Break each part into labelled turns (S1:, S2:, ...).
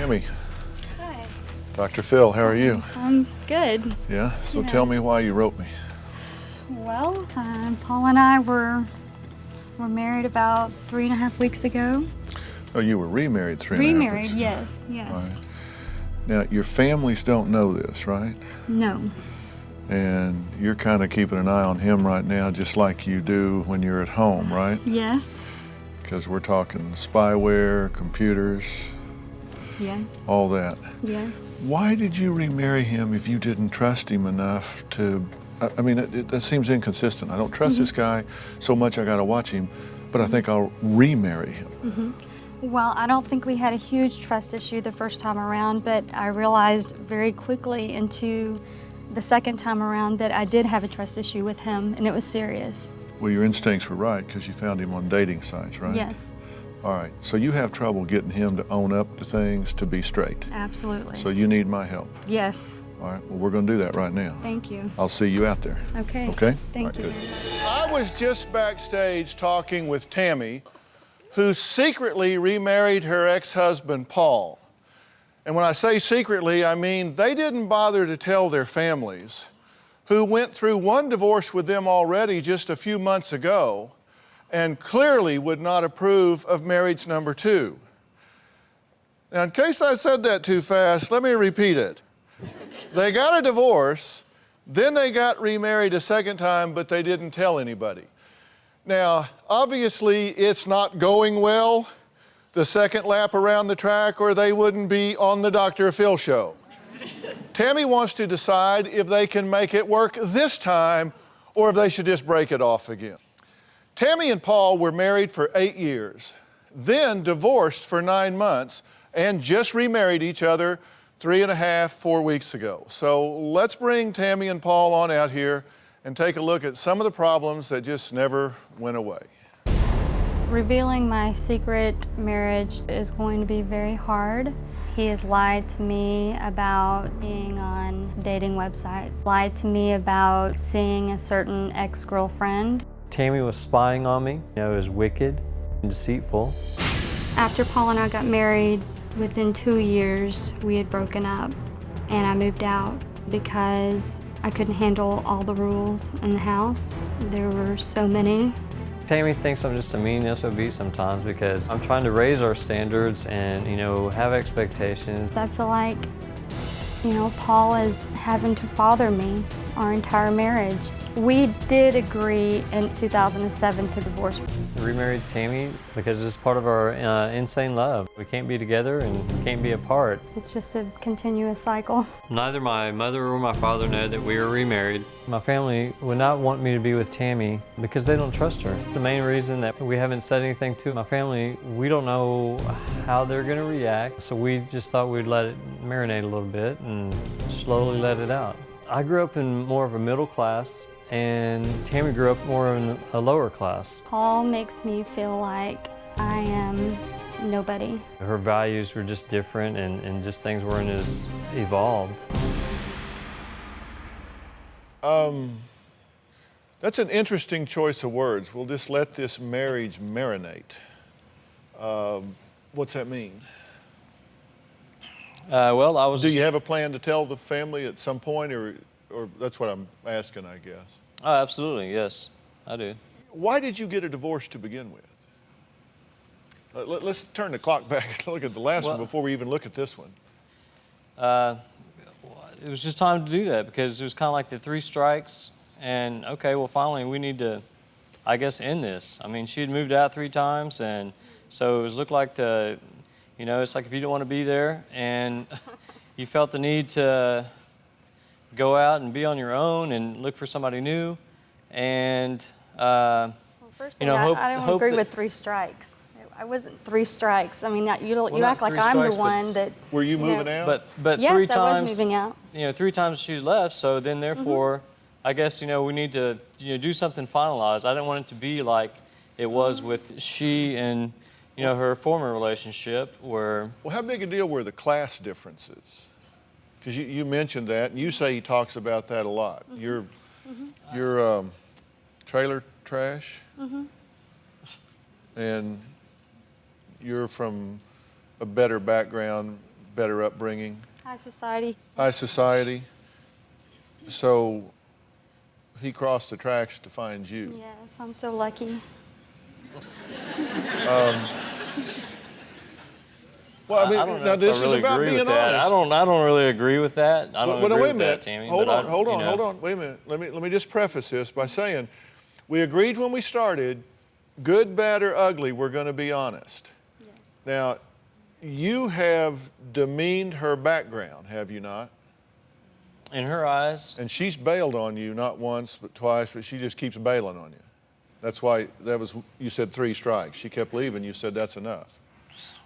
S1: Tammy.
S2: Hi.
S1: Dr. Phil, how are you?
S2: I'm good.
S1: Yeah? So
S2: Yeah.
S1: tell me why you wrote me.
S2: Well, Paul and I were married about 3.5 weeks ago.
S1: Oh, you were remarried 3.5 weeks
S2: Remarried,
S1: ago.
S2: yes, yes.
S1: Now, your families don't know this, right?
S2: No.
S1: And you're kind of keeping an eye on him right now, just like you do when you're at home, right?
S2: Yes.
S1: Because we're talking spyware, computers,
S2: Yes.
S1: all that.
S2: Yes.
S1: Why did you remarry him if you didn't trust him enough to, I mean, that seems inconsistent. I don't trust this guy so much I gotta watch him, but I think I'll remarry him.
S2: Well, I don't think we had a huge trust issue the first time around, but I realized very quickly into the second time around that I did have a trust issue with him, and it was serious.
S1: Well, your instincts were right because you found him on dating sites, right?
S2: Yes,
S1: All right, so you have trouble getting him to own up to things, to be straight.
S2: absolutely.
S1: So you need my help.
S2: Yes,
S1: All right, well, we're gonna do that right now.
S2: thank you.
S1: I'll see you out there.
S2: Okay.
S1: Okay?
S2: Thank
S1: All right,
S2: you.
S1: good. I was just backstage talking with Tammy, who secretly remarried her ex-husband, Paul. And when I say secretly, I mean they didn't bother to tell their families, who went through one divorce with them already just a few months ago, and clearly would not approve of marriage number 2. Now, in case I said that too fast, let me repeat it. They got a divorce, then they got remarried a second time, but they didn't tell anybody. Now, obviously, it's not going well, the second lap around the track, or they wouldn't be on the Dr. Phil show. Tammy wants to decide if they can make it work this time, or if they should just break it off again. Tammy and Paul were married for 8 years, then divorced for 9 months, and just remarried each other 3.5, 4 weeks ago. So let's bring Tammy and Paul on out here and take a look at some of the problems that just never went away.
S2: Revealing my secret marriage is going to be very hard. He has lied to me about being on dating websites, lied to me about seeing a certain ex-girlfriend.
S3: Tammy was spying on me. It was wicked and deceitful.
S2: After Paul and I got married, within 2 years, we had broken up, and I moved out because I couldn't handle all the rules in the house. There were so many.
S3: Tammy thinks I'm just a mean SOB sometimes because I'm trying to raise our standards and, have expectations.
S2: I feel like, Paul is having to father me our entire marriage. We did agree in 2007 to divorce.
S3: I remarried Tammy because it's part of our insane love. We can't be together and we can't be apart.
S2: It's just a continuous cycle.
S3: Neither my mother or my father know that we were remarried. My family would not want me to be with Tammy because they don't trust her. The main reason that we haven't said anything to my family, we don't know how they're going to react, so we just thought we'd let it marinate a little bit and slowly let it out. I grew up in more of a middle class, and Tammy grew up more in a lower class.
S2: Paul makes me feel like I am nobody.
S3: Her values were just different and just things weren't as evolved.
S1: That's an interesting choice of words. We'll just let this marriage marinate. What's that mean?
S3: Well, I was
S1: Do you have a plan to tell the family at some point, or that's what I'm asking, I guess?
S3: Oh, absolutely, yes, I do.
S1: Why did you get a divorce to begin with? Let's turn the clock back and look at the last one before we even look at this one.
S3: It was just time to do that because it was kind of like the 3 strikes, and okay, well, finally we need to, I guess, end this. I mean, she had moved out 3 times, and so it looked like it's like if you don't want to be there and you felt the need to go out and be on your own and look for somebody new, and
S2: Well, first thing, I don't
S3: hope
S2: agree
S3: that-
S2: with 3 strikes. I wasn't 3 strikes. I mean, you
S3: not
S2: act like
S3: 3
S2: I'm the
S3: strikes, but
S2: one that.
S1: Were you moving out?
S3: But
S2: Yes,
S3: 3 times,
S2: I was moving out.
S3: 3 times she's left, so then therefore, I guess, we need to, do something finalized. I didn't want it to be like it was with she and, her former relationship where.
S1: Well, how big a deal were the class differences? Because you mentioned that, and you say he talks about that a lot. You're trailer trash, and you're from a better background better upbringing,
S2: High society.
S1: high society. So he crossed the tracks to find you.
S2: Yes, I'm so lucky.
S1: Well, I mean,
S3: I don't know
S1: now
S3: if
S1: this
S3: I really
S1: is about
S3: agree
S1: being
S3: with that.
S1: honest.
S3: I don't really agree with that. I don't
S1: Well, now,
S3: agree
S1: wait a
S3: with
S1: minute.
S3: that, Tammy.
S1: Hold
S3: but
S1: on, hold
S3: you
S1: on,
S3: know.
S1: hold on. Wait a minute. Let me just preface this by saying, we agreed when we started, good, bad, or ugly, we're going to be honest.
S2: Yes.
S1: Now, you have demeaned her background, have you not?
S3: In her eyes,
S1: And she's bailed on you not once but twice, but she just keeps bailing on you. That's why you said 3 strikes. She kept leaving. You said that's enough.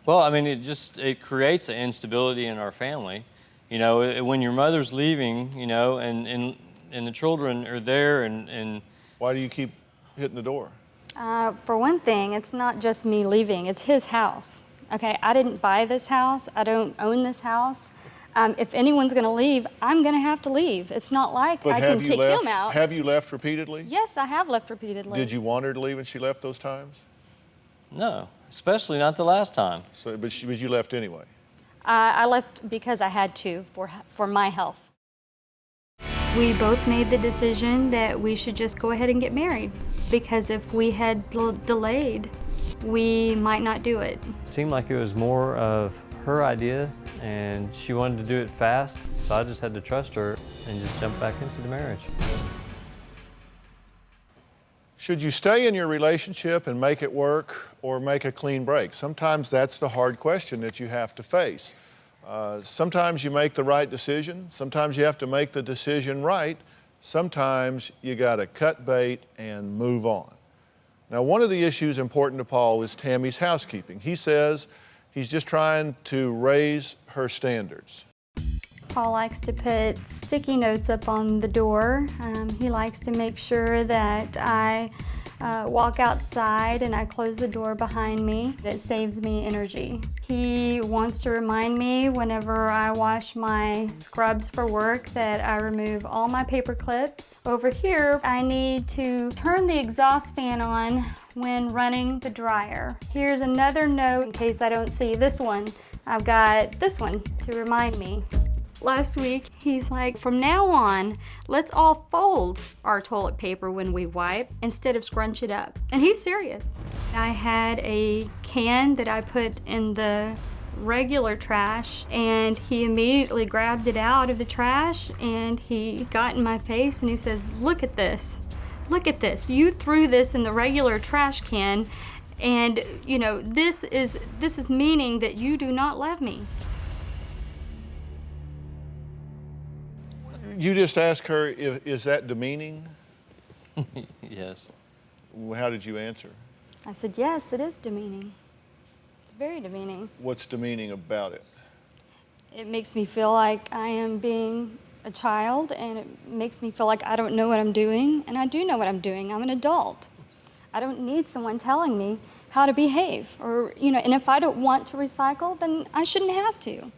S3: well, I mean, it creates an instability in our family. You know, when your mother's leaving, you know, and the children are there, and
S1: Why do you keep hitting the door?
S2: For one thing, it's not just me leaving, it's his house. Okay, I didn't buy this house, I don't own this house. If anyone's gonna leave, I'm gonna have to leave. It's not like I can kick him out.
S1: Have you left repeatedly?
S2: Yes, I have left repeatedly.
S1: Did you want her to leave when she left those times?
S3: no, especially not the last time.
S1: So, but you left anyway.
S2: I left because I had to, for my health. We both made the decision that we should just go ahead and get married, because if we had delayed, we might not do it.
S3: It seemed like it was more of her idea, and she wanted to do it fast, so I just had to trust her and just jump back into the marriage.
S1: Should you stay in your relationship and make it work or make a clean break? Sometimes that's the hard question that you have to face. Sometimes you make the right decision. Sometimes you have to make the decision right. Sometimes you got to cut bait and move on. Now, one of the issues important to Paul is Tammy's housekeeping. He says he's just trying to raise her standards.
S2: Paul likes to put sticky notes up on the door. He likes to make sure that I walk outside and I close the door behind me. It saves me energy. He wants to remind me whenever I wash my scrubs for work that I remove all my paper clips. Over here, I need to turn the exhaust fan on when running the dryer. Here's another note in case I don't see this one. I've got this one to remind me. Last week, he's like, from now on, let's all fold our toilet paper when we wipe instead of scrunch it up. And he's serious. I had a can that I put in the regular trash, and he immediately grabbed it out of the trash, and he got in my face and he says, look at this. Look at this. You threw this in the regular trash can, and you know, this is meaning that you do not love me.
S1: You just asked her, is that demeaning?
S3: Yes.
S1: How did you answer?
S2: I said, yes, it is demeaning. It's very demeaning.
S1: What's demeaning about it?
S2: It makes me feel like I am being a child, and it makes me feel like I don't know what I'm doing, and I do know what I'm doing. I'm an adult. I don't need someone telling me how to behave, or, you know, and if I don't want to recycle, then I shouldn't have to.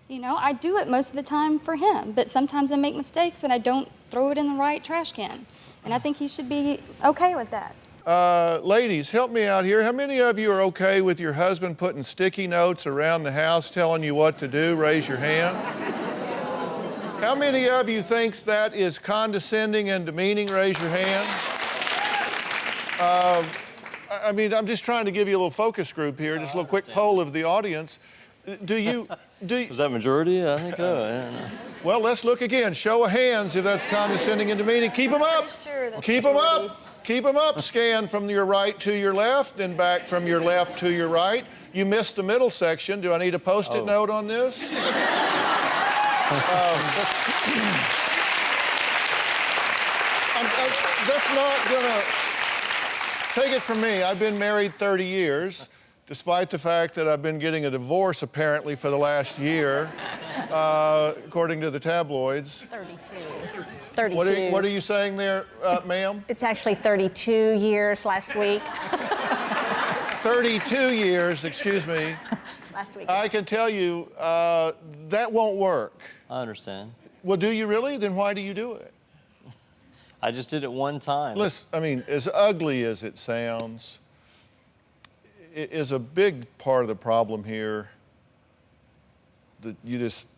S2: You know, I do it most of the time for him, but sometimes I make mistakes and I don't throw it in the right trash can. And I think he should be okay with that.
S1: Ladies, help me out here. How many of you are okay with your husband putting sticky notes around the house telling you what to do? Raise your hand. How many of you thinks that is condescending and demeaning? Raise your hand. I mean, I'm just trying to give you a little focus group here, just a little quick poll of the audience. Do you...
S3: Was that majority? I think, yeah.
S1: Well, let's look again. Show of hands if that's condescending and demeaning. Keep them up. Keep them up. Keep them up. Scan from your right to your left and back from your left to your right. You missed the middle section. Do I need a Post-it note on this? That's not gonna... Take it from me. I've been married 30 years. Despite the fact that I've been getting a divorce apparently for the last year, according to the tabloids.
S4: 32.
S1: What are you saying there, ma'am?
S4: It's actually 32 years last week.
S1: 32 years, excuse me.
S4: Last week.
S1: I can tell you that won't work.
S3: I understand.
S1: Well, do you really? Then why do you do it?
S3: I just did it one time.
S1: Listen, I mean, as ugly as it sounds, it is a big part of the problem here that you just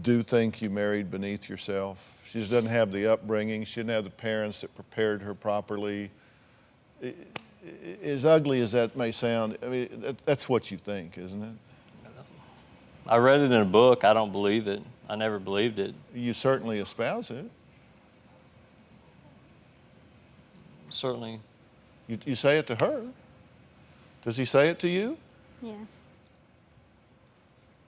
S1: do think you married beneath yourself? She just doesn't have the upbringing. She didn't have the parents that prepared her properly. As ugly as that may sound, I mean, that's what you think, isn't it?
S3: I read it in a book. I don't believe it. I never believed it.
S1: You certainly espouse it.
S3: Certainly.
S1: You say it to her. Does he say it to you?
S2: Yes.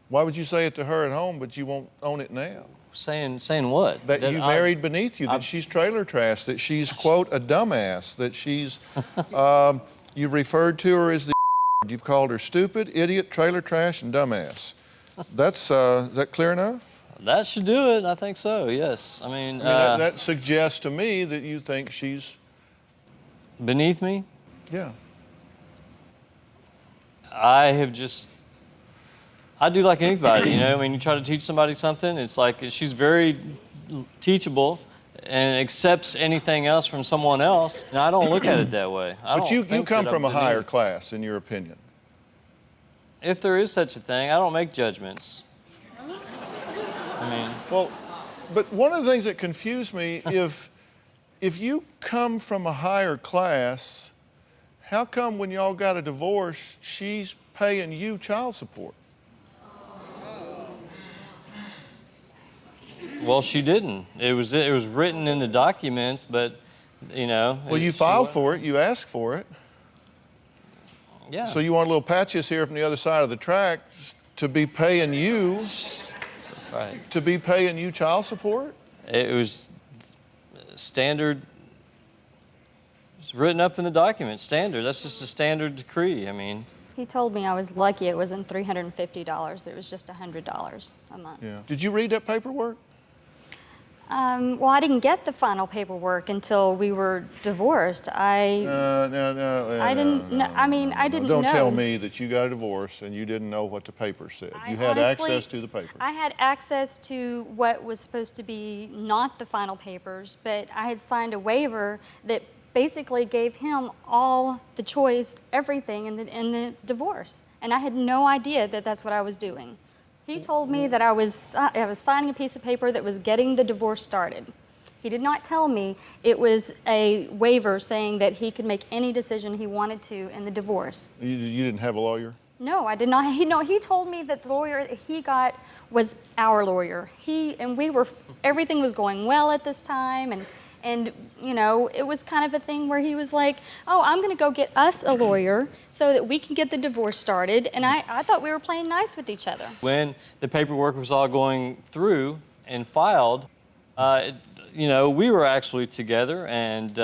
S1: Why would you say it to her at home, but you won't own it now?
S3: Saying what?
S1: That you married beneath you, that
S3: I-
S1: she's trailer trash, that she's, quote, a dumbass, that she's, you've referred to her as the you've called her stupid, idiot, trailer trash, and dumbass. That's, is that clear enough?
S3: That should do it. I think so, yes. I mean,
S1: That suggests to me that you think she's,
S3: beneath me,
S1: yeah.
S3: I do like anybody, you know. I mean, you try to teach somebody something, it's like she's very teachable and accepts anything else from someone else. And I don't look at it that way.
S1: But you come from a higher class, in your opinion.
S3: If there is such a thing, I don't make judgments. I mean,
S1: Well, but one of the things that confused me, if you come from a higher class, how come when y'all got a divorce, she's paying you child support?
S3: well, she didn't. It was written in the documents, but you know.
S1: Well, you filed for it, you asked for it.
S3: Yeah.
S1: So you want a little patches here from the other side of the tracks to be paying you,
S3: right.
S1: to be paying you child support?
S3: It was standard. It's written up in the document. Standard. That's just a standard decree. I mean.
S2: He told me I was lucky it wasn't $350, that it was just $100 a month.
S1: Yeah. Did you read that paperwork?
S2: Well, I didn't get the final paperwork until we were divorced. I didn't know.
S1: Don't tell me that you got a divorce and you didn't know what the paper said. You had
S2: honestly,
S1: access to the papers.
S2: I had access to what was supposed to be not the final papers, but I had signed a waiver that basically gave him all the choice, everything in the divorce. And I had no idea that that's what I was doing. He told me that I was signing a piece of paper that was getting the divorce started. He did not tell me it was a waiver saying that he could make any decision he wanted to in the divorce.
S1: You didn't have a lawyer?
S2: No, I did not. He told me that the lawyer that he got was our lawyer. Everything was going well at this time, and you know, it was kind of a thing where he was like, oh, I'm gonna go get us a lawyer so that we can get the divorce started, and I thought we were playing nice with each other.
S3: When the paperwork was all going through and filed, you know, we were actually together, and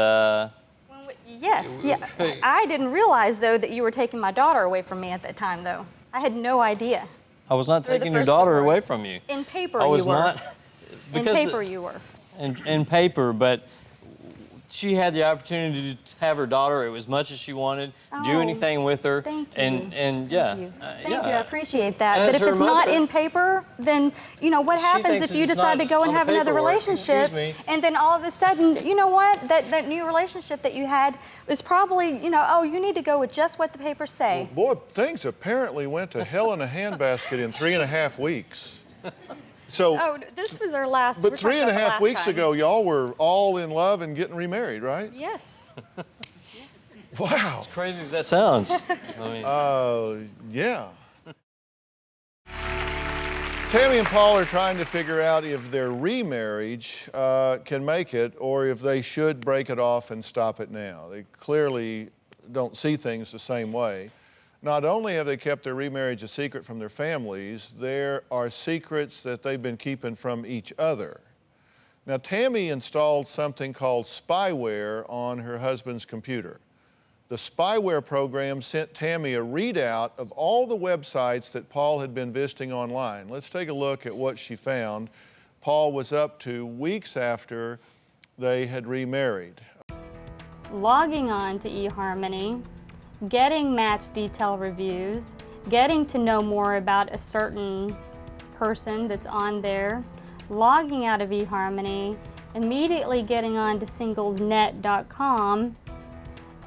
S2: Yes, yeah. I didn't realize, though, that you were taking my daughter away from me at that time, though. I had no idea.
S3: I was not
S2: Through the
S3: taking your
S2: first
S3: daughter
S2: divorce.
S3: away from you.
S2: In paper,
S3: I was
S2: you were.
S3: not.
S2: In
S3: because
S2: paper, you were.
S3: In paper, but she had the opportunity to have her daughter as much as she wanted, do
S2: Oh,
S3: anything with her,
S2: thank you.
S3: and yeah,
S2: Thank you. Thank
S3: yeah.
S2: you. I appreciate that.
S3: As
S2: But if
S3: her
S2: it's not
S3: mother-
S2: in paper, then you know what
S3: She
S2: happens
S3: thinks
S2: if you
S3: it's
S2: decide to
S3: not
S2: go and
S3: on the
S2: have another
S3: paperwork.
S2: relationship,
S3: Excuse me.
S2: and then all of a sudden, you know what? That new relationship that you had was probably, you know, oh, you need to go with just what the papers say.
S1: Boy, things apparently went to hell in a handbasket in 3.5 weeks. So,
S2: Oh, this was our last.
S1: but
S2: we're talking
S1: 3.5
S2: about the last
S1: weeks
S2: time.
S1: ago, y'all were all in love and getting remarried, right?
S2: Yes.
S1: Wow.
S3: Crazy as that sounds. I mean,
S1: Yeah. Tammy and Paul are trying to figure out if their remarriage can make it or if they should break it off and stop it now. They clearly don't see things the same way. Not only have they kept their remarriage a secret from their families, there are secrets that they've been keeping from each other. Now, Tammy installed something called spyware on her husband's computer. The spyware program sent Tammy a readout of all the websites that Paul had been visiting online. Let's take a look at what she found Paul was up to weeks after they had remarried.
S2: Logging on to eHarmony, getting match detail reviews, getting to know more about a certain person that's on there, logging out of eHarmony, immediately getting on to singlesnet.com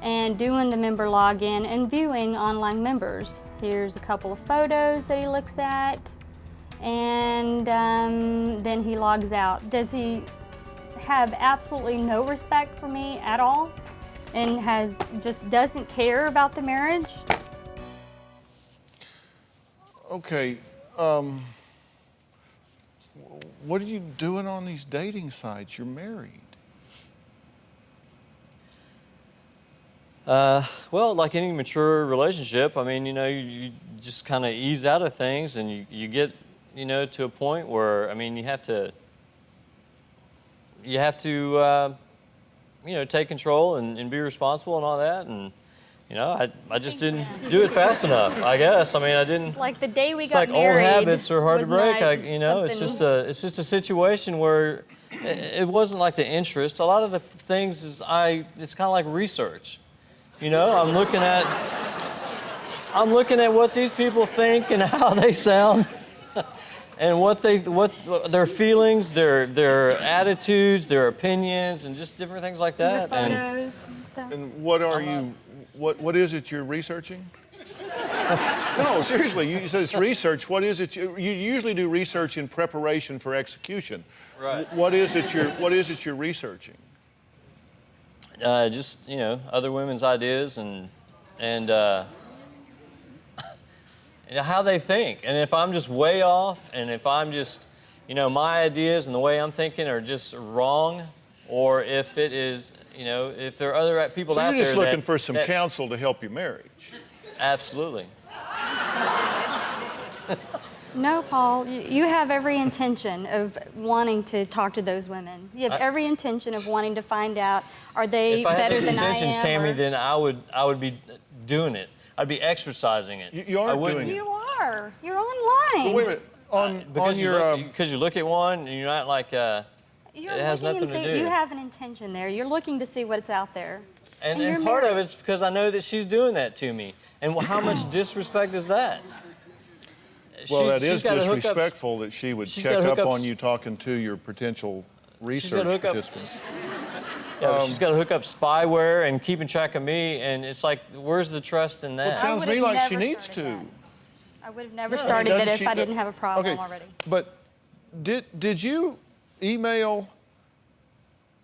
S2: and doing the member login and viewing online members. Here's a couple of photos that he looks at, and then he logs out. Does he have absolutely no respect for me at all and just doesn't care about the marriage?
S1: Okay, what are you doing on these dating sites? You're married.
S3: Well, like any mature relationship, I mean, you just kind of ease out of things, and you get, to a point where, I mean, you have to, take control and be responsible and all that, and, I just didn't do it fast enough, I guess. I mean, I didn't.
S2: Like the day we
S3: It's
S2: got
S3: like old
S2: married
S3: habits are hard to
S2: was
S3: break.
S2: not
S3: It's just a situation where it wasn't like the interest. A lot of the things it's kind of like research. I'm looking at what these people think and how they sound, and what their feelings, their attitudes, their opinions, and just different things like
S2: Your
S3: that.
S2: photos and stuff.
S1: And what are you, what is it you're researching? No, seriously, you said it's research. What is it? You usually do research in preparation for execution.
S3: Right.
S1: What is it you're researching?
S3: Just other women's ideas and how they think, and if I'm just way off, and if I'm just my ideas and the way I'm thinking are just wrong, or if it is if there are other people
S1: So
S3: out there.
S1: you're just looking for some
S3: that,
S1: counsel to help your marriage.
S3: Absolutely.
S2: No, Paul, you have every intention of wanting to talk to those women. You have every intention of wanting to find out, are they
S3: If I had
S2: better
S3: those
S2: than I am?
S3: intentions, Tammy,
S2: or-
S3: then I would be doing it. I'd be exercising it.
S1: You are
S3: I wouldn't-
S1: doing it.
S2: You are. You're online.
S1: But wait a minute. On
S3: Because
S1: your
S3: you look at one and you're not like
S2: You're
S3: it has
S2: looking
S3: nothing
S2: and
S3: to
S2: see,
S3: do.
S2: You have an intention there. You're looking to see what's out there.
S3: And
S2: you're
S3: part of
S2: married.
S3: it's because I know that she's doing that to me. And how much disrespect is that?
S1: well, that
S3: she's
S1: is
S3: gotta hook up-
S1: disrespectful that she would
S3: she's
S1: check
S3: gotta
S1: up
S3: hook up
S1: on you talking to your potential
S3: gotta
S1: research
S3: hook up-
S1: participants.
S3: Yeah, but she's got to hook up spyware and keeping track of me, and it's like, where's the trust in
S1: It
S3: that?
S1: sounds to me
S2: would've
S1: like she
S2: never
S1: needs
S2: started
S1: to.
S2: that. I would have never
S1: No,
S2: started
S1: doesn't
S2: that if
S1: she-
S2: I didn't have a problem
S1: okay,
S2: already.
S1: But did you email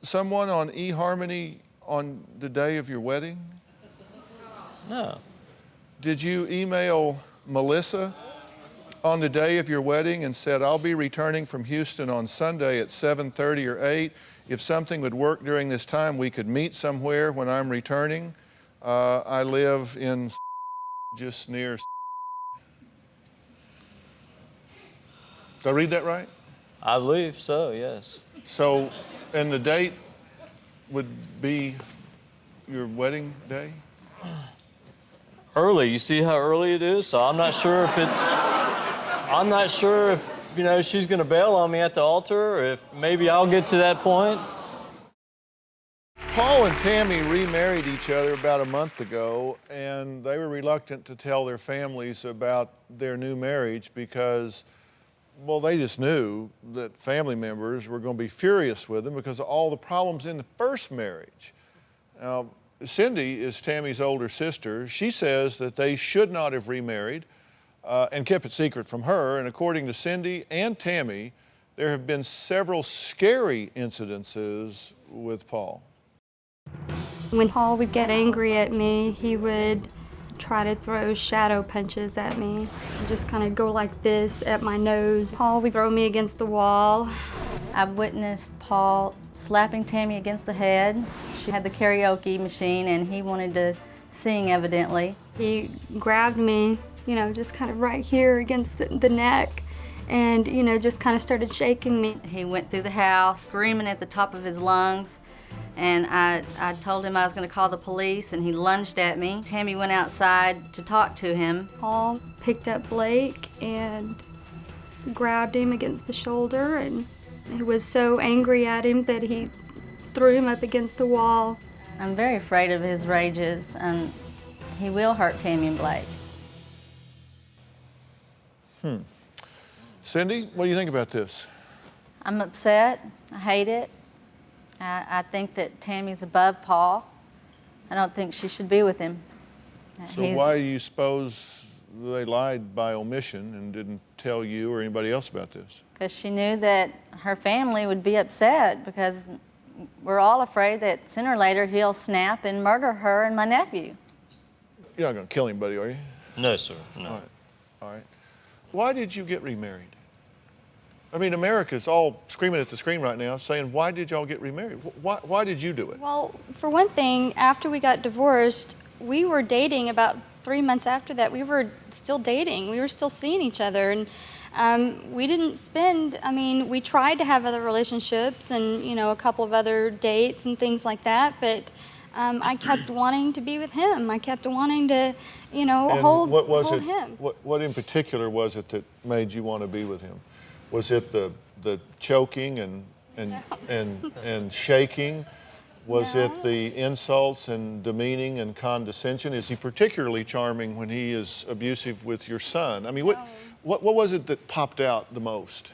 S1: someone on eHarmony on the day of your wedding?
S3: No.
S1: Did you email Melissa on the day of your wedding and said, I'll be returning from Houston on Sunday at 7:30 or 8. If something would work during this time, we could meet somewhere when I'm returning. I live in just near. Did I read that right?
S3: I believe so, yes.
S1: So, and the date would be your wedding day?
S3: Early, you see how early it is? So I'm not sure if she's going to bail on me at the altar, or if maybe I'll get to that point.
S1: Paul and Tammy remarried each other about a month ago, and they were reluctant to tell their families about their new marriage because, well, they just knew that family members were going to be furious with them because of all the problems in the first marriage. Now, Cindy is Tammy's older sister. She says that they should not have remarried and kept it secret from her. And according to Cindy and Tammy, there have been several scary incidences with Paul.
S2: When Paul would get angry at me, he would try to throw shadow punches at me. He'd just kind of go like this at my nose. Paul would throw me against the wall.
S5: I've witnessed Paul slapping Tammy against the head. She had the karaoke machine and he wanted to sing evidently.
S2: He grabbed me, just kind of right here against the neck and, just kind of started shaking me.
S5: He went through the house screaming at the top of his lungs, and I told him I was going to call the police, and he lunged at me. Tammy went outside to talk to him.
S2: Paul picked up Blake and grabbed him against the shoulder, and he was so angry at him that he threw him up against the wall.
S5: I'm very afraid of his rages, and he will hurt Tammy and Blake.
S1: Cindy, what do you think about this?
S5: I'm upset. I hate it. I think that Tammy's above Paul. I don't think she should be with him.
S1: So why do you suppose they lied by omission and didn't tell you or anybody else about this?
S5: Because she knew that her family would be upset because we're all afraid that sooner or later he'll snap and murder her and my nephew.
S1: You're not going to kill anybody, are you?
S6: No, sir. No.
S1: All right. All right. Why did you get remarried? I mean, America's all screaming at the screen right now saying, why did y'all get remarried? Why did you do it?
S2: Well, for one thing, after we got divorced, we were dating about 3 months after that. We were still dating. We were still seeing each other. And we didn't spend, I mean, we tried to have other relationships and, you know, a couple of other dates and things like that. But I kept wanting to be with him. I kept wanting to, you know,
S1: And
S2: hold
S1: what was
S2: hold
S1: it?
S2: him.
S1: What in particular was it that made you want to be with him? Was it the choking and shaking? Was
S2: No.
S1: it the insults and demeaning and condescension? Is he particularly charming when he is abusive with your son? I mean, what was it that popped out the most?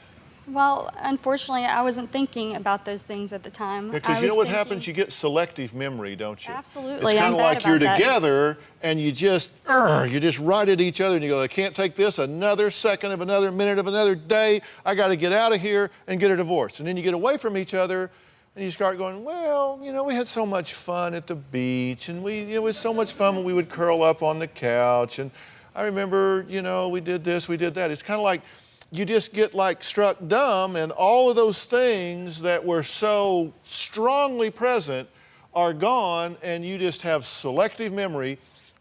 S2: Well, unfortunately, I wasn't thinking about those things at the time.
S1: Because
S2: I
S1: you know
S2: was
S1: what
S2: thinking-
S1: happens? You get selective memory, don't you?
S2: Absolutely,
S1: It's kind
S2: I'm
S1: of
S2: bad
S1: like you're
S2: about that.
S1: together and you just right at each other and you go, I can't take this another second of another minute of another day. I got to get out of here and get a divorce. And then you get away from each other and you start going, well, you know, we had so much fun at the beach and it was so much fun when we would curl up on the couch. And I remember, you know, we did this, we did that. It's kind of like you just get like struck dumb and all of those things that were so strongly present are gone and you just have selective memory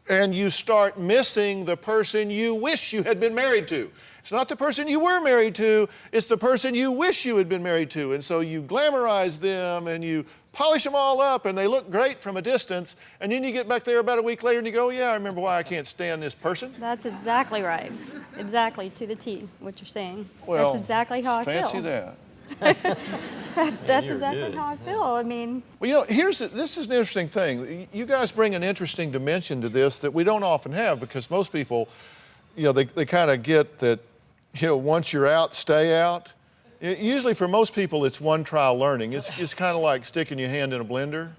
S1: and you start missing the person you wish you had been married to. It's not the person you were married to, it's the person you wish you had been married to. And so you glamorize them and you polish them all up and they look great from a distance. And then you get back there about a week later and you go, yeah, I remember why I can't stand this person.
S2: That's exactly right. Exactly, to the T, what you're saying.
S1: Well,
S2: that's exactly how I feel.
S1: fancy that.
S2: That's
S3: you're
S2: exactly
S3: good.
S2: how I feel. I mean,
S1: Well, you know, this is an interesting thing. You guys bring an interesting dimension to this that we don't often have because most people, you know, they kind of get that, you know, once you're out, stay out. Usually for most people, it's one trial learning. It's kind of like sticking your hand in a blender.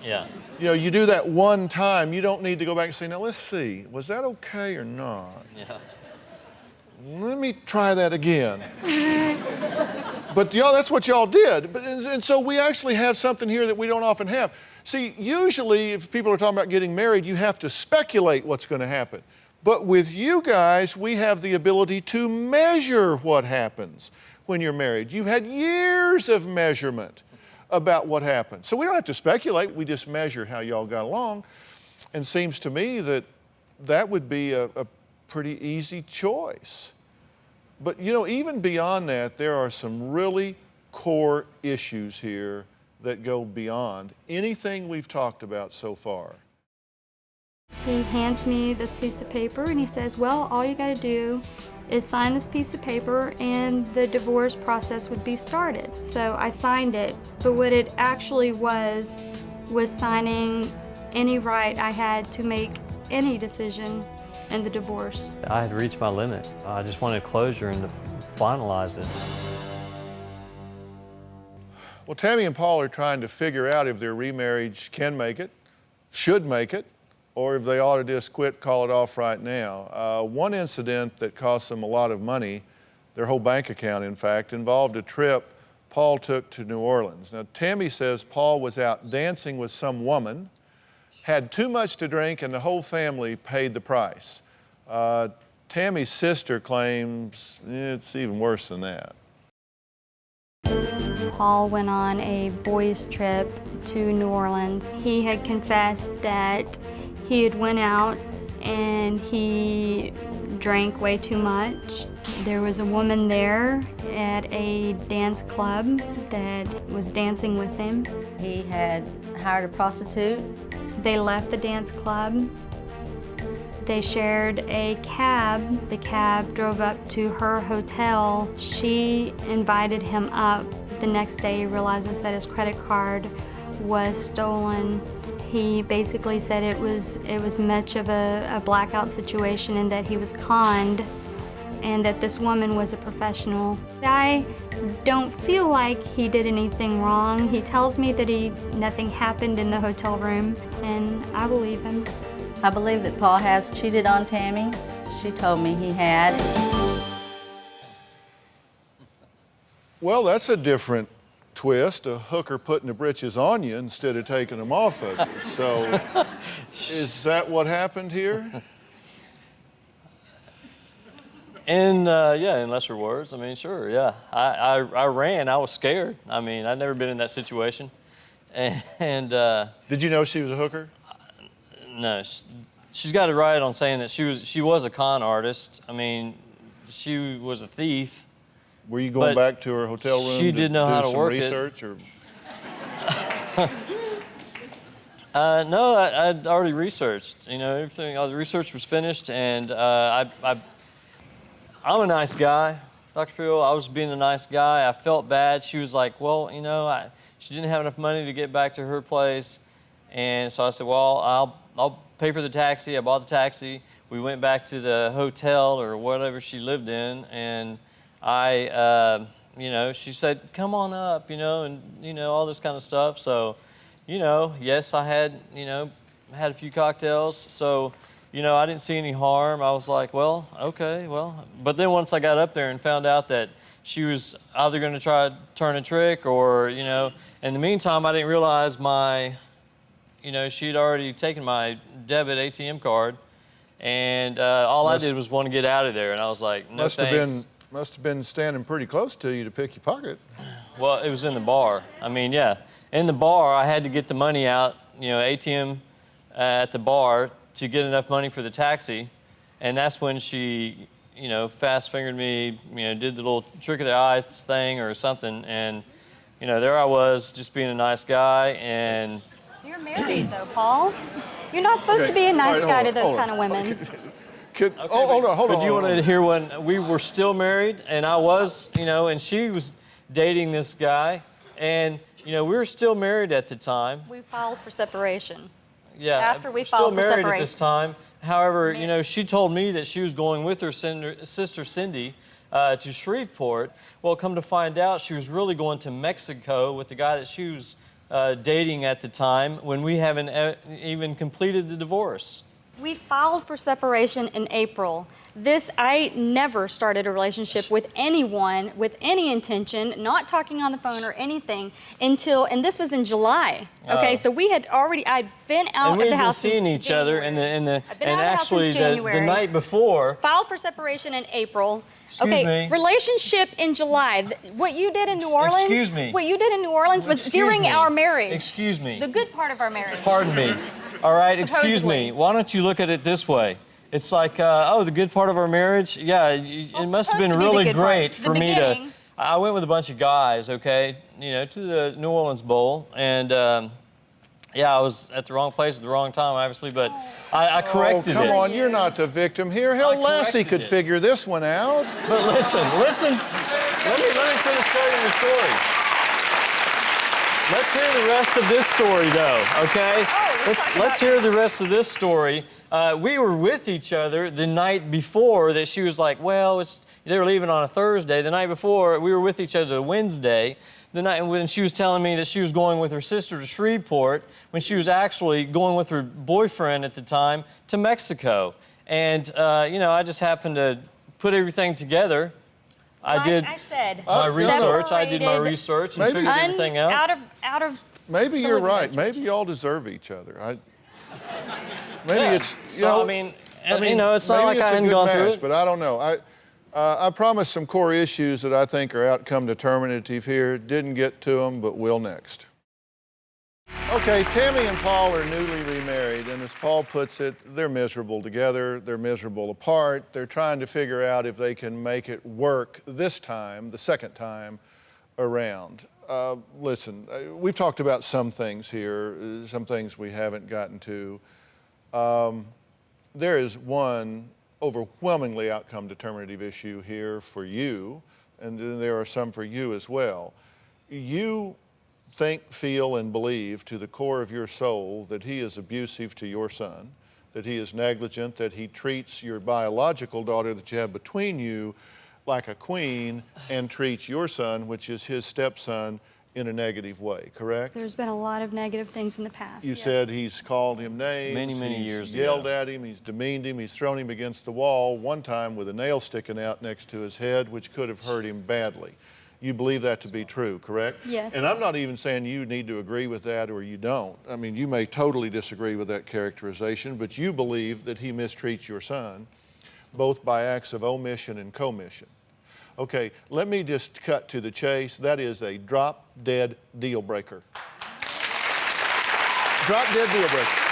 S6: Yeah.
S1: You know, you do that one time, you don't need to go back and say, now let's see, was that okay or not?
S6: Yeah.
S1: Let me try that again. But y'all, that's what y'all did. And so we actually have something here that we don't often have. See, usually if people are talking about getting married, you have to speculate what's going to happen. But with you guys, we have the ability to measure what happens when you're married. You've had years of measurement about what happens. So we don't have to speculate, we just measure how y'all got along. And seems to me that that would be a pretty easy choice. But you know, even beyond that, there are some really core issues here that go beyond anything we've talked about so far.
S2: he hands me this piece of paper and he says, well, all you got to do is sign this piece of paper and the divorce process would be started. So I signed it, but what it actually was signing any right I had to make any decision in the divorce.
S3: I had reached my limit. I just wanted closure and to finalize it.
S1: Well, Tammy and Paul are trying to figure out if their remarriage can make it, should make it, or if they ought to just quit, call it off right now. One incident that cost them a lot of money, their whole bank account in fact, involved a trip Paul took to New Orleans. Now, Tammy says Paul was out dancing with some woman, had too much to drink, and the whole family paid the price. Tammy's sister claims it's even worse than that.
S2: Paul went on a boys' trip to New Orleans. He had confessed that he had went out and he drank way too much. There was a woman there at a dance club that was dancing with him.
S5: He had hired a prostitute.
S2: They left the dance club. They shared a cab. The cab drove up to her hotel. She invited him up. The next day he realizes that his credit card was stolen. He basically said it was much of a blackout situation and that he was conned and that this woman was a professional. I don't feel like he did anything wrong. He tells me that nothing happened in the hotel room, and I believe him.
S5: I believe that Paul has cheated on Tammy, she told me he had.
S1: Well, that's a different twist, a hooker putting the britches on you instead of taking them off of you. So is that what happened here?
S3: And yeah, in lesser words, I mean, sure, yeah. I ran, I was scared. I mean, I'd never been in that situation. And
S1: Did you know she was a hooker?
S3: no, she's got it right on saying that she was a con artist. I mean, she was a thief.
S1: Were you going
S3: But
S1: back to her hotel room
S3: she
S1: to
S3: did know
S1: do
S3: how to
S1: some
S3: work it.
S1: research? Or?
S3: No, I'd already researched. You know, everything. All the research was finished, and I'm a nice guy, Dr. Phil. I was being a nice guy. I felt bad. She was like, well, you know, she didn't have enough money to get back to her place, and so I said, well, I'll pay for the taxi. I bought the taxi. We went back to the hotel or whatever she lived in, and you know, she said, come on up, you know, and, you know, all this kind of stuff. So, you know, yes, I had, you know, had a few cocktails. So, you know, I didn't see any harm. I was like, well, okay, well. But then once I got up there and found out that she was either going to try to turn a trick or, you know, in the meantime, I didn't realize you know, she'd already taken my debit ATM card. And all I did was want to get out of there. And I was like, no thanks.
S1: Must have been standing pretty close to you to pick your pocket.
S3: Well, it was in the bar. I mean, yeah. In the bar, I had to get the money out, you know, ATM at the bar to get enough money for the taxi. And that's when she, you know, fast-fingered me, you know, did the little trick of the eyes thing or something. And, you know, there I was just being a nice guy. And
S2: You're married, though, Paul. You're not supposed to be a nice guy to those kind of women.
S1: Hold on.
S3: But do you want to hear when we were still married, and I was, you know, and she was dating this guy, and, you know, we were still married at the time.
S2: We filed for separation.
S3: Yeah,
S2: After we
S3: we're still
S2: filed for
S3: married at this
S2: separation.
S3: time. However, you know, she told me that she was going with her sister Cindy to Shreveport. Well, come to find out, she was really going to Mexico with the guy that she was dating at the time when we haven't even completed the divorce.
S2: We filed for separation in April. I never started a relationship with anyone with any intention, not talking on the phone or anything, and this was in July. Okay, so I'd been out
S3: And
S2: of
S3: we've
S2: the
S3: been
S2: house
S3: seeing
S2: since
S3: each other,
S2: January.
S3: and
S2: I've been out of the house
S3: actually
S2: since
S3: the
S2: January.
S3: night before.
S2: Filed for separation in April.
S3: Excuse me.
S2: Relationship in July. What you did in New Orleans.
S3: Excuse me.
S2: What you did in New Orleans was
S3: Excuse
S2: during
S3: me.
S2: our marriage.
S3: Excuse me.
S2: The good part of our marriage.
S3: Pardon me. All right, excuse
S2: Supposedly.
S3: me. Why don't you look at it this way? It's like, oh, the good part of our marriage? Yeah, it must have
S2: supposed
S3: been
S2: to be the
S3: really
S2: good part.
S3: great
S2: The
S3: for me to.
S2: beginning.
S3: I went with a bunch of guys, okay, you know, to the New Orleans Bowl, and yeah, I was at the wrong place at the wrong time, obviously, but I corrected
S1: Oh, come
S3: it.
S1: on, you're not the victim here. Hell,
S3: I
S1: Lassie
S3: corrected
S1: could
S3: it.
S1: figure this one out.
S3: But listen. Let me finish telling the story. Let's hear the rest of this story, though, okay? Let's hear the rest of this story. We were with each other the night before that she was like, well, they were leaving on a Thursday. The night before, we were with each other Wednesday. The night when she was telling me that she was going with her sister to Shreveport, when she was actually going with her boyfriend at the time to Mexico. And, you know, I just happened to put everything together. I did
S2: Like I said,
S3: my research. I did my
S2: separated,
S3: research and
S1: Maybe-
S3: figured everything out.
S2: Out of.
S1: Maybe you're right.
S2: Television.
S1: Maybe y'all deserve each other. Maybe
S3: Yeah.
S1: it's, you
S3: So,
S1: know,
S3: I mean, you know, it's not
S1: maybe
S3: like I
S1: it's a
S3: hadn't
S1: good
S3: gone
S1: match,
S3: through it.
S1: but I don't know. I promised some core issues that I think are outcome determinative here. Didn't get to them, but will next. Okay, Tammy and Paul are newly remarried, and as Paul puts it, they're miserable together, they're miserable apart. They're trying to figure out if they can make it work this time, the second time around. Listen, we've talked about some things here, some things we haven't gotten to. There is one overwhelmingly outcome determinative issue here for you, and then there are some for you as well. You think, feel, and believe to the core of your soul that he is abusive to your son, that he is negligent, that he treats your biological daughter that you have between you like a queen and treats your son, which is his stepson, in a negative way, correct?
S2: There's been a lot of negative things in the past.
S1: You
S2: yes.
S1: said he's called him names.
S6: Many
S1: he's
S6: years
S1: yelled
S6: ago.
S1: at him, he's demeaned him, he's thrown him against the wall, one time with a nail sticking out next to his head, which could have hurt him badly. You believe that to be true, correct?
S2: Yes.
S1: And I'm not even saying you need to agree with that or you don't. I mean, you may totally disagree with that characterization, but you believe that he mistreats your son, both by acts of omission and commission. Okay, let me just cut to the chase. That is a drop-dead deal breaker. Drop-dead deal breaker.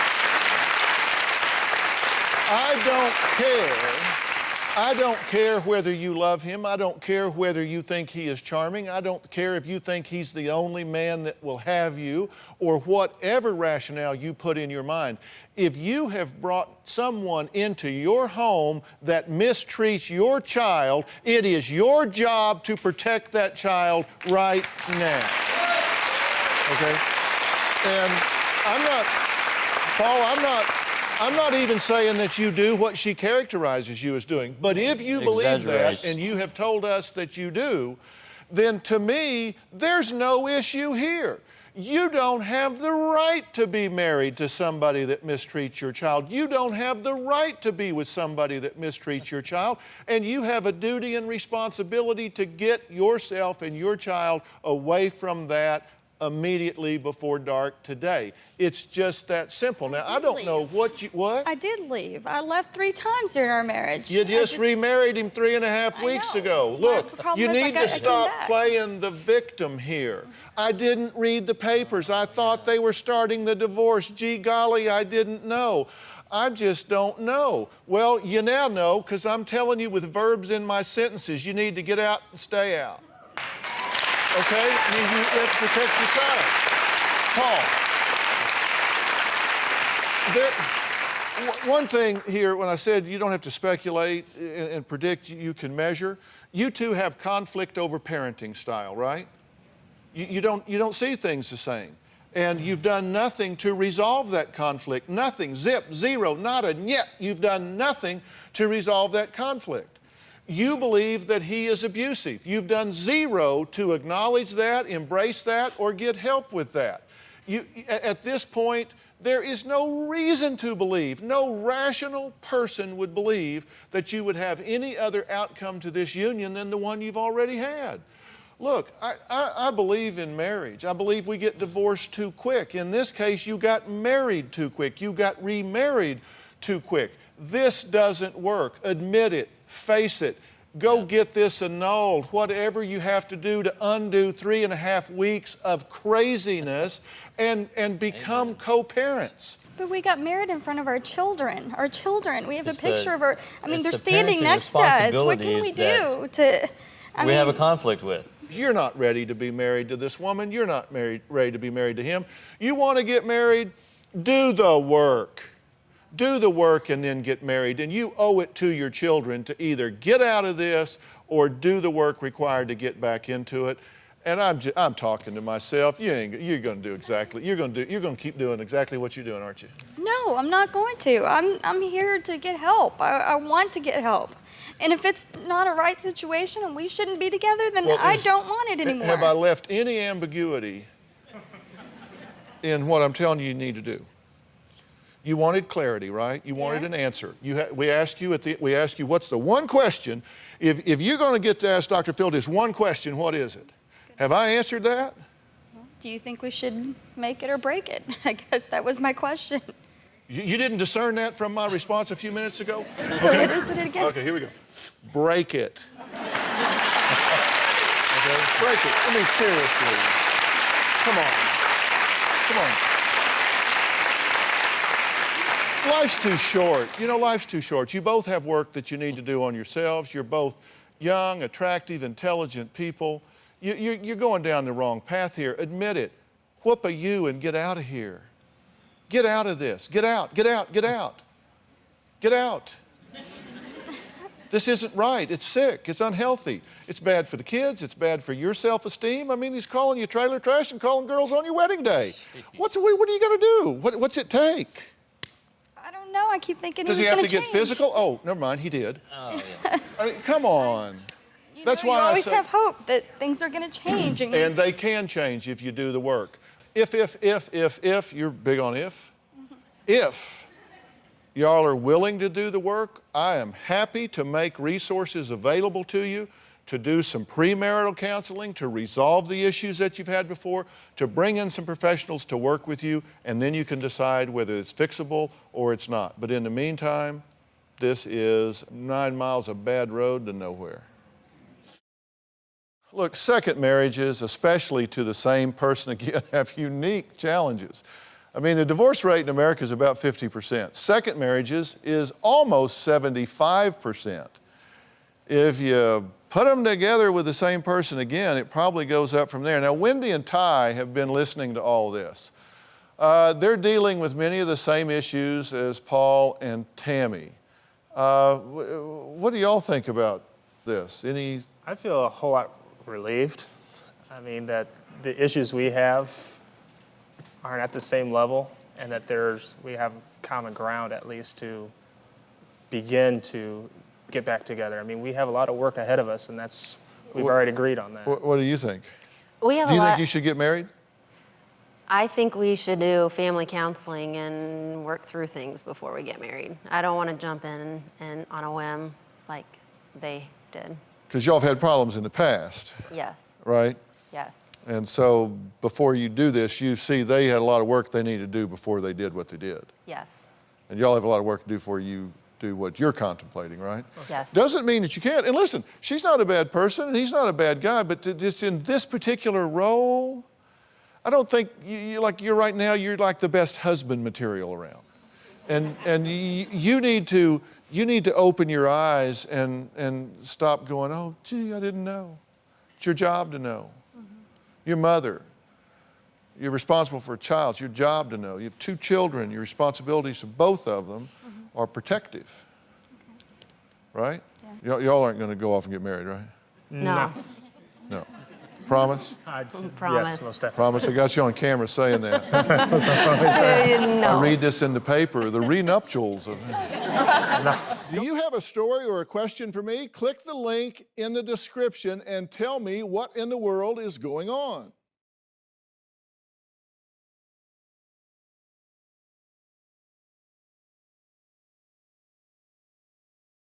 S1: I don't care whether you love him. I don't care whether you think he is charming. I don't care if you think he's the only man that will have you or whatever rationale you put in your mind. If you have brought someone into your home that mistreats your child, it is your job to protect that child right now. Okay? And I'm not even saying that you do what she characterizes you as doing. But if you believe that,
S6: Exaggeration.
S1: and you have told us that you do, then to me, there's no issue here. You don't have the right to be married to somebody that mistreats your child. You don't have the right to be with somebody that mistreats your child. And you have a duty and responsibility to get yourself and your child away from that immediately before dark today. It's just that simple. Now, I don't know what?
S2: I did leave. I left 3 times during our marriage.
S1: You just remarried him 3.5 weeks
S2: know.
S1: ago.
S2: Well,
S1: Look,
S2: the problem
S1: you
S2: is I
S1: need
S2: got-
S1: to
S2: I came
S1: stop
S2: back.
S1: playing the victim here. I didn't read the papers. I thought they were starting the divorce. Gee golly, I didn't know. I just don't know. Well, you now know because I'm telling you with verbs in my sentences, you need to get out and stay out. Okay? Let's protect your child. Paul. One thing here, when I said you don't have to speculate and predict, you can measure. You two have conflict over parenting style, right? You don't see things the same. And you've done nothing to resolve that conflict. Nothing. Zip, zero, nada, yet. You've done nothing to resolve that conflict. You believe that he is abusive. You've done zero to acknowledge that, embrace that, or get help with that. At this point, there is no reason to believe, no rational person would believe that you would have any other outcome to this union than the one you've already had. Look, I believe in marriage. I believe we get divorced too quick. In this case, you got married too quick. You got remarried too quick. This doesn't work. Admit it. Face it. Go get this annulled. Whatever you have to do to undo 3.5 weeks of craziness and become co-parents.
S2: But we got married in front of our children. Our children. We have
S6: It's
S2: a picture of our. I mean,
S6: it's
S2: they're
S6: the
S2: standing
S6: parenting
S2: next to us. What can we
S6: responsibilities
S2: do to?
S6: we have a conflict with.
S1: You're not ready to be married to this woman. You're not ready to be married to him. You want to get married? Do the work. Do the work and then get married. And you owe it to your children to either get out of this or do the work required to get back into it. And I'm talking to myself. You're going to do exactly. You're going to keep doing exactly what you're doing, aren't you?
S2: No, I'm not going to. I'm here to get help. I want to get help. And if it's not a right situation and we shouldn't be together, then I don't want it anymore.
S1: Have I left any ambiguity in what I'm telling you need to do? You wanted clarity, right? You wanted an answer. We asked you what's the one question? If you're going to get to ask Dr. Phil this one question, what is it? Have I answered that?
S2: Do you think we should make it or break it? I guess that was my question.
S1: You didn't discern that from my response a few minutes ago?
S2: So what is it again?
S1: Okay, here we go. Break it. Okay, break it. I mean, seriously. Come on. Come on. Life's too short. You know, life's too short. You both have work that you need to do on yourselves. You're both young, attractive, intelligent people. You're going down the wrong path here. Admit it. Whoop a you and get out of here. Get out of this. Get out, get out, get out. Get out. This isn't right. It's sick. It's unhealthy. It's bad for the kids. It's bad for your self-esteem. I mean, he's calling you trailer trash and calling girls on your wedding day. What are you going to do? What's it take?
S2: I don't know. I keep thinking
S1: Does he
S2: he's
S1: have
S2: going
S1: to get
S2: change.
S1: physical? Oh, never mind. He did.
S6: Oh, yeah.
S1: I mean, come on. That's
S7: You
S1: why I
S7: always
S1: say,
S7: have hope that things are going to change.
S1: and they can change if you do the work. If, you're big on if. If y'all are willing to do the work, I am happy to make resources available to you to do some premarital counseling, to resolve the issues that you've had before, to bring in some professionals to work with you, and then you can decide whether it's fixable or it's not. But in the meantime, this is 9 miles of bad road to nowhere. Look, second marriages, especially to the same person again, have unique challenges. I mean, the divorce rate in America is about 50%. Second marriages is almost 75%. If you put them together with the same person again, it probably goes up from there. Now, Wendy and Ty have been listening to all this. They're dealing with many of the same issues as Paul and Tammy. What do y'all think about this?
S8: I feel a whole lot relieved. I mean, that the issues we have aren't at the same level, and that we have common ground at least to begin to get back together. I mean, we have a lot of work ahead of us, and we've already agreed on that.
S1: What do you think?
S9: We have
S1: Do you
S9: a lot.
S1: think you should get married?
S9: I think we should do family counseling and work through things before we get married. I don't want to jump in and on a whim like they did.
S1: Because y'all have had problems in the past,
S9: Yes,
S1: right?
S9: yes.
S1: And so before you do this, you see they had a lot of work they need to do before they did what they did.
S9: Yes.
S1: And y'all have a lot of work to do before you do what you're contemplating, right?
S9: Yes.
S1: Doesn't mean that you can't. And listen, she's not a bad person and he's not a bad guy, but just in this particular role, I don't think you're right now, you're like the best husband material around. And you need to open your eyes and stop going, oh, gee, I didn't know. It's your job to know. Your mother, you're responsible for a child. It's your job to know. You have 2 children. Your responsibilities to both of them are protective. Right? Yeah. Y'all aren't going to go off and get married, right?
S9: No.
S1: No. Promise?
S9: Promise.
S8: Yes, most definitely.
S1: Promise. I got you on camera saying that.
S9: No.
S1: I read this in the paper, the renuptials of. Do you have a story or a question for me? Click the link in the description and tell me what in the world is going on.